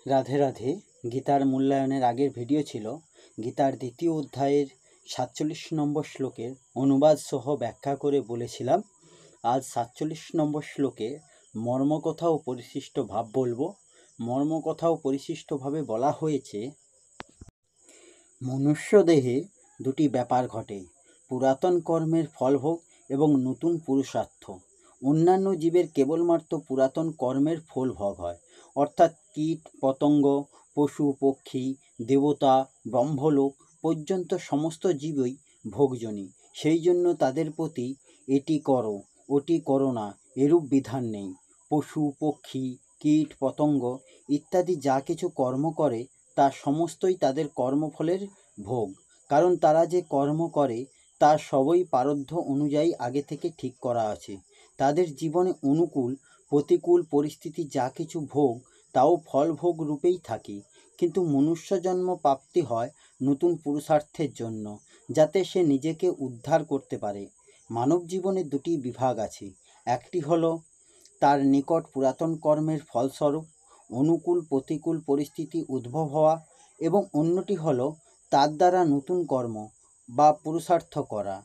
রাধে রাধে। গীতার মূল্যায়নের আগের ভিডিও ছিল গীতার দ্বিতীয় অধ্যায়ের 47 নম্বর শ্লোকের অনুবাদ সহ ব্যাখ্যা করে বলেছিলাম আজ 47 নম্বর শ্লোকে মর্মকথা ও পরিশিষ্ট ভাব বলবো। মর্মকথা ও পরিশিষ্টভাবে বলা হয়েছে, মনুষ্য দেহে দুটি ব্যাপার ঘটে, পুরাতন কর্মের ফলভোগ এবং নতুন পুরুষার্থ। অন্যান্য জীবের কেবলমাত্র পুরাতন কর্মের ফল ভোগ হয়, অর্থাৎ কীট পতঙ্গ, পশু পক্ষী, দেবতা, ব্রহ্মলোক পর্যন্ত সমস্ত জীবই ভোগজনী। সেই জন্য তাদের প্রতি এটি করো ওটি করো না এরূপ বিধান নেই। পশু পক্ষী, কীট পতঙ্গ ইত্যাদি যা কিছু কর্ম করে তা সমস্তই তাদের কর্মফলের ভোগ, কারণ তারা যে কর্ম করে তা সবই প্রারব্ধ অনুযায়ী আগে থেকে ঠিক করা আছে। তাদের জীবনে অনুকূল প্রতিকূল পরিস্থিতি যা কিছু ভোগ তাও ফলভোগ রূপেই থাকে, কিন্তু মনুষ্য জন্ম প্রাপ্তি হয় নতুন পুরুষার্থের জন্য, যাতে সে নিজেকে উদ্ধার করতে পারে। মানব জীবনে দুটি বিভাগ আছে, একটি হলো তার নিকট পুরাতন কর্মের ফলস্বরূপ অনুকূল প্রতিকূল পরিস্থিতি উদ্ভব হওয়া, এবং অন্যটি হলো তার দ্বারা নতুন কর্ম বা পুরুষার্থ করা।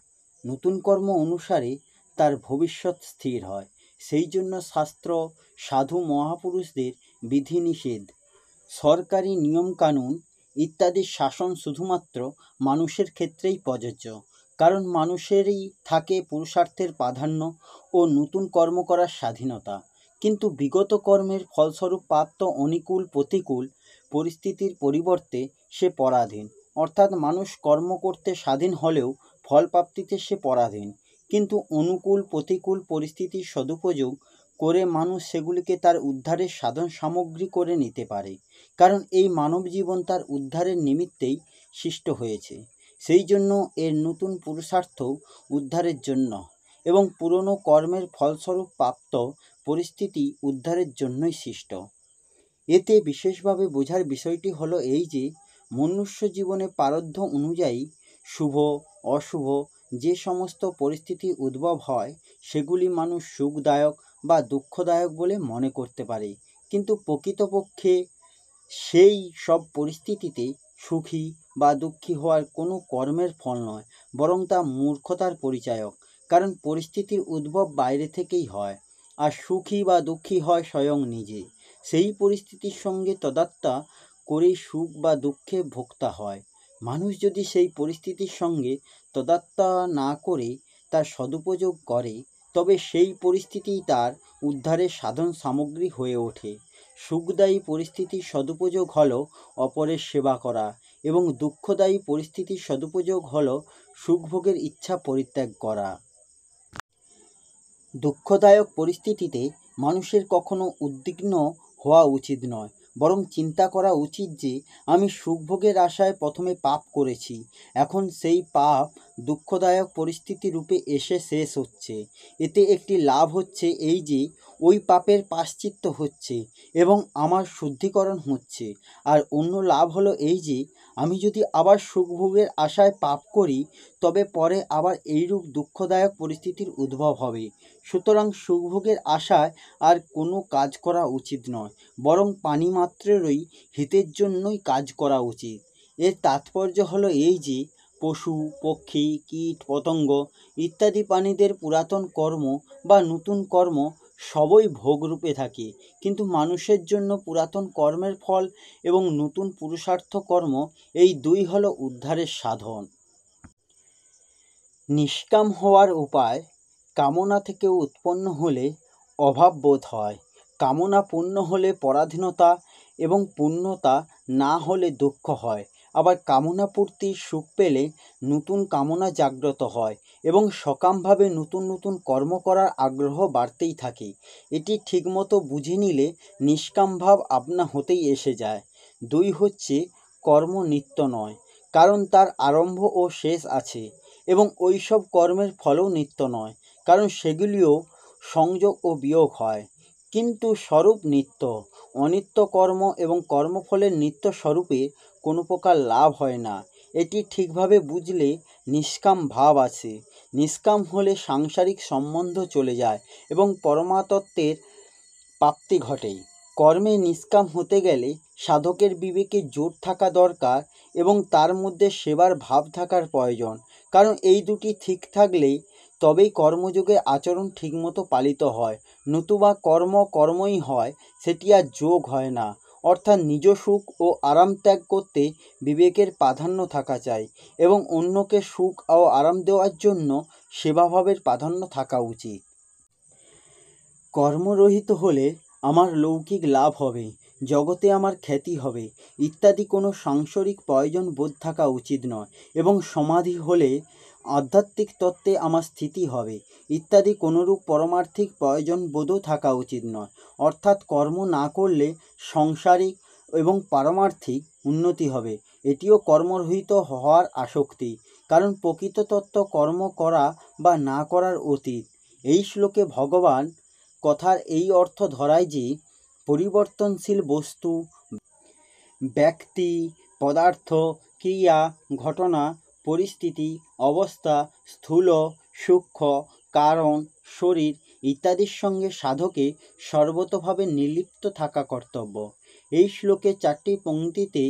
নতুন কর্ম অনুসারে তার ভবিষ্যৎ স্থির হয়। সেই জন্য শাস্ত্র, সাধু মহাপুরুষদের বিধিনিষেধ, সরকারি নিয়মকানুন ইত্যাদির শাসন শুধুমাত্র মানুষের ক্ষেত্রেই প্রযোজ্য, কারণ মানুষেরই থাকে পুরুষার্থের প্রাধান্য ও নতুন কর্ম করার স্বাধীনতা। কিন্তু বিগত কর্মের ফলস্বরূপ প্রাপ্ত অনুকূল প্রতিকূল পরিস্থিতির পরিবর্তে সে পরাধীন, অর্থাৎ মানুষ কর্ম করতে স্বাধীন হলেও ফল প্রাপ্তিতে সে পরাধীন। কিন্তু অনুকূল প্রতিকূল পরিস্থিতির সদুপযোগ করে মানুষ সেগুলিকে তার উদ্ধারের সাধন সামগ্রী করে নিতে পারে, কারণ এই মানব জীবন তার উদ্ধারের নিমিত্তেই সৃষ্ট হয়েছে। সেই জন্য এর নতুন পুরুষার্থ উদ্ধারের জন্য এবং পুরনো কর্মের ফলস্বরূপ প্রাপ্ত পরিস্থিতি উদ্ধারের জন্যই সৃষ্ট। এতে বিশেষভাবে বোঝার বিষয়টি হলো এই যে, মনুষ্য জীবনে প্রারব্ধ অনুযায়ী শুভ অশুভ যে সমস্ত পরিস্থিতি উদ্ভব হয় সেগুলি মানুষ সুখদায়ক বা দুঃখদায়ক বলে মনে করতে পারে, কিন্তু প্রকৃতপক্ষে সেই সব পরিস্থিতিতে সুখী বা দুঃখী হওয়ার কোনো কর্মের ফল নয়, বরং তা মূর্খতার পরিচায়ক, কারণ পরিস্থিতির উদ্ভব বাইরে থেকেই হয়, আর সুখী বা দুঃখী হয় স্বয়ং নিজে। সেই পরিস্থিতির সঙ্গে তদাত্মা করেই সুখ বা দুঃখে ভোক্তা হয়। মানুষ যদি সেই পরিস্থিতির সঙ্গে তদাত্মা না করে তার সদুপযোগ করে, তবে সেই পরিস্থিতিই তার উদ্ধারের সাধন সামগ্রী হয়ে ওঠে। সুখদায়ী পরিস্থিতির সদুপযোগ হলো অপরের সেবা করা, এবং দুঃখদায়ী পরিস্থিতির সদুপযোগ হলো সুখভোগের ইচ্ছা পরিত্যাগ করা। দুঃখদায়ক পরিস্থিতিতে মানুষের কখনো উদ্বিগ্ন হওয়া উচিত নয়, বরং চিন্তা করা উচিত যে আমি সুখভোগের আশায় প্রথমে পাপ করেছি, এখন সেই পাপ দুঃখদায়ক পরিস্থিতি রূপে এসে শেষ হচ্ছে। এতে একটি লাভ হচ্ছে এই যে ওই পাপের প্রায়শ্চিত্ত হচ্ছে এবং আমার শুদ্ধিকরণ হচ্ছে, আর অন্য লাভ হলো এই যে আমি যদি আবার সুখভোগের আশায় পাপ করি তবে পরে আবার এইরূপ দুঃখদায়ক পরিস্থিতির উদ্ভব হবে। সুতরাং সুখভোগের আশায় আর কোনো কাজ করা উচিত নয়, বরং প্রাণীমাত্রেরই হিতের জন্যই কাজ করা উচিত। এর তাৎপর্য হলো এই যে পশু পক্ষী কীট পতঙ্গ ইত্যাদি প্রাণীদের পুরাতন কর্ম বা নতুন কর্ম সবই ভোগরূপে থাকে, কিন্তু মানুষের জন্য পুরাতন কর্মের ফল এবং নতুন পুরুষার্থ কর্ম এই দুই হলো উদ্ধারের সাধন। নিষ্কাম হওয়ার উপায়, কামনা থেকে উৎপন্ন হলে অভাব বোধ হয়, কামনা পূর্ণ হলে পরাধীনতা এবং পূর্ণতা না হলে দুঃখ হয়, আবার কামনা পূর্তির সুখ পেলে নতুন কামনা জাগ্রত হয় এবং সকামভাবে নতুন নতুন কর্ম করার আগ্রহ বাড়তেই থাকে। এটি ঠিকমতো বুঝে নিলে নিষ্কাম ভাব আপনা হতেই এসে যায়। দুই হচ্ছে কর্ম নিত্য নয়, কারণ তার আরম্ভ ও শেষ আছে, এবং ওই সব কর্মের ফলও নিত্য নয়, কারণ সেগুলিও সংযোগ ও বিয়োগ হয়, কিন্তু স্বরূপ নিত্য। অনিত্য কর্ম এবং কর্মফলের নিত্য স্বরূপে কোনো প্রকার লাভ হয় না। এটি ঠিকভাবে বুঝলে নিষ্কাম ভাব আছে। নিষ্কাম হলে সাংসারিক সম্বন্ধ চলে যায় এবং পরমাতত্ত্বের প্রাপ্তি ঘটে। কর্মে নিষ্কাম হতে গেলে সাধকের বিবেকে জোর থাকা দরকার এবং তার মধ্যে সেবার ভাব থাকার প্রয়োজন, কারণ এই দুটি ঠিক থাকলেই তবেই কর্মযোগে আচরণ ঠিকমতো পালিত হয়, নতুবা কর্মই হয়, সেটি আর যোগ হয় না। অর্থাৎ নিজ সুখ ও আরাম ত্যাগ করতে বিবেকের প্রাধান্য থাকা চাই এবং অন্যকে সুখ ও আরাম দেওয়ার জন্য সেবাভাবের প্রাধান্য থাকা উচিত। কর্মরহিত হলে আমার লৌকিক লাভ হবে, জগতে আমার খ্যাতি হবে ইত্যাদি কোনো সাংসারিক প্রয়োজন বোধ থাকা উচিত নয়, এবং সমাধি হলে আধ্যাত্মিক তত্ত্বে আমার স্থিতি হবে ইত্যাদি কোনোরূপ পরমার্থিক প্রয়োজন বোধও থাকা উচিত নয়। অর্থাৎ কর্ম না করলে সাংসারিক এবং পারমার্থিক উন্নতি হবে, এটিও কর্মরহিত হওয়ার আসক্তি, কারণ প্রকৃত তত্ত্ব কর্ম করা বা না করার অতীত। এই শ্লোকে ভগবান কথার এই অর্থ ধরায় যে পরিবর্তনশীল বস্তু, ব্যক্তি, পদার্থ, ক্রিয়া, ঘটনা, পরিস্থিতি, অবস্থা, স্থূল, সূক্ষ্ম, কারণ, শরীর ইত্যাদির সঙ্গে সাধকে সর্বতোভাবে নির্লিপ্ত থাকা কর্তব্য। এই শ্লোকে 4টি পংক্তিতে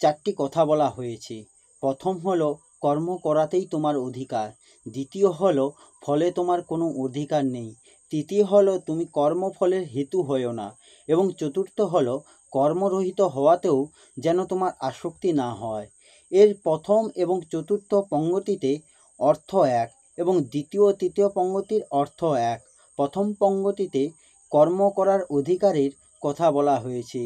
4টি কথা বলা হয়েছে। প্রথম হলো কর্ম করাতেই তোমার অধিকার, দ্বিতীয় হলো ফলে তোমার কোনো অধিকার নেই, তৃতীয় হলো তুমি কর্মফলের হেতু হয়ো না, এবং চতুর্থ হলো কর্মরহিত হওয়াতেও যেন তোমার আসক্তি না হয়। এর প্রথম এবং চতুর্থ পংক্তিতে অর্থ এক এবং দ্বিতীয় ও তৃতীয় পংক্তির অর্থ এক। প্রথম পংক্তিতে কর্ম করার অধিকারের কথা বলা হয়েছে,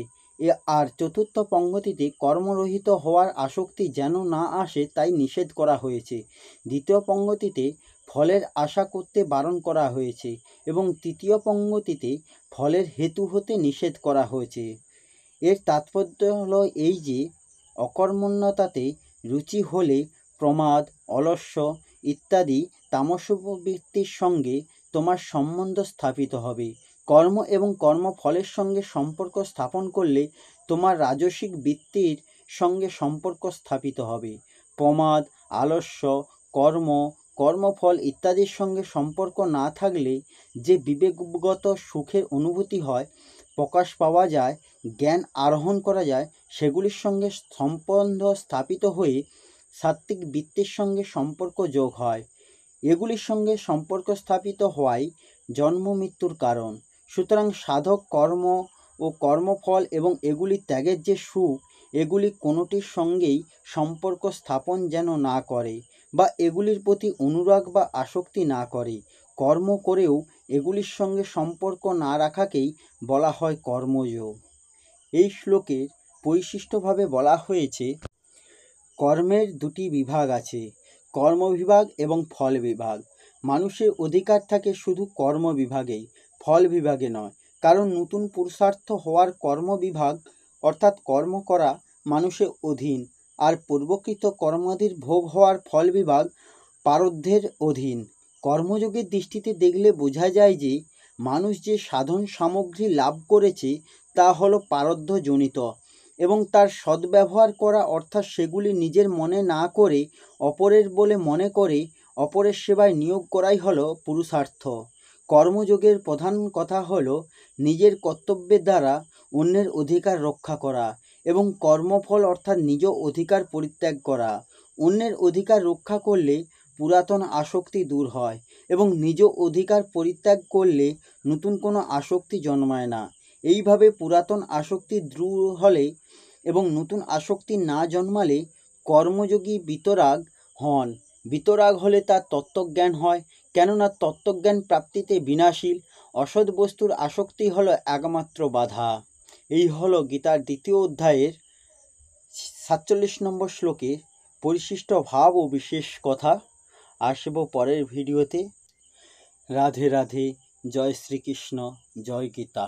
আর চতুর্থ পংক্তিতে কর্মরহিত হওয়ার আসক্তি যেন না আসে তাই নিষেধ করা হয়েছে। দ্বিতীয় পংক্তিতে ফলের আশা করতে বারণ করা হয়েছে এবং তৃতীয় পংক্তিতে ফলের হেতু হতে নিষেধ করা হয়েছে। এর তাৎপর্য হলো এই যে অকর্মণ্যতাতে রুচি হলে প্রমাদ, অলস্য ইত্যাদি তামসবৃত্তির সঙ্গে তোমার সম্বন্ধ স্থাপিত হবে। কর্ম এবং কর্মফলের সঙ্গে সম্পর্ক স্থাপন করলে তোমার রাজসিক বৃত্তির সঙ্গে সম্পর্ক স্থাপিত হবে। প্রমাদ, আলস্য, কর্মফল ইত্যাদির সঙ্গে সম্পর্ক না থাকলে যে বিবেকগত সুখের অনুভূতি হয়, প্রকাশ পাওয়া যায়, জ্ঞান আরোহণ করা যায়, সেগুলির সঙ্গে সম্বন্ধ স্থাপিত হয়ে সাত্ত্বিক বৃত্তির সঙ্গে সম্পর্ক যোগ হয়। এগুলির সঙ্গে সম্পর্ক স্থাপিত হওয়াই জন্ম মৃত্যুর কারণ। সুতরাং সাধক কর্ম ও কর্মফল এবং এগুলি ত্যাগের যে সুখ, এগুলি কোনোটির সঙ্গেই সম্পর্ক স্থাপন যেন না করে বা এগুলির প্রতি অনুরাগ বা আসক্তি না করে। কর্ম করেও এগুলির সঙ্গে সম্পর্ক না রাখাকেই বলা হয় কর্মযোগ। এই শ্লোকের পরিশিষ্টভাবে বলা হয়েছে, কর্মের দুটি বিভাগ আছে, কর্ম বিভাগ এবং ফল বিভাগ। মানুষের অধিকার থাকে শুধু কর্ম বিভাগেই, ফল বিভাগে নয়, কারণ নতুন পুরুষার্থ হওয়ার কর্ম বিভাগ অর্থাৎ কর্ম করা মানুষের অধীন, আর পূর্বকৃত কর্মাদির ভোগ হওয়ার ফল বিভাগ প্রারব্ধের অধীন। কর্মযোগের দৃষ্টিতে দেখলে বোঝা যায় যে মানুষ যে সাধন সামগ্রী লাভ করেছে তা হলো প্রারব্ধজনিত, এবং তার সদ্ব্যবহার করা অর্থাৎ সেগুলি নিজের মনে না করে অপরের বলে মনে করে অপরের সেবায় নিয়োগ করাই হলো পুরুষার্থ। কর্মযোগের প্রধান কথা হলো নিজের কর্তব্যের দ্বারা অন্যের অধিকার রক্ষা করা এবং কর্মফল অর্থাৎ নিজ অধিকার পরিত্যাগ করা। অন্যের অধিকার রক্ষা করলে পুরাতন আসক্তি দূর হয় এবং নিজ অধিকার পরিত্যাগ করলে নতুন কোনো আসক্তি জন্মায় না। এইভাবে পুরাতন আসক্তি দূর হলে এবং নতুন আসক্তি না জন্মালে কর্মযোগী বিতরাগ হন। বিতরাগ হলে তার তত্ত্বজ্ঞান হয়, কেননা তত্ত্বজ্ঞান প্রাপ্তিতে বিনাশীল অসৎ বস্তুর আসক্তি হলো একমাত্র বাধা। এই হলো গীতার 2য় অধ্যায়ের 47 নম্বর শ্লোকে পরিশিষ্ট ভাব ও বিশেষ কথা। আসব পরের ভিডিওতে। রাধে রাধে, জয় শ্রীকৃষ্ণ, জয় গীতা।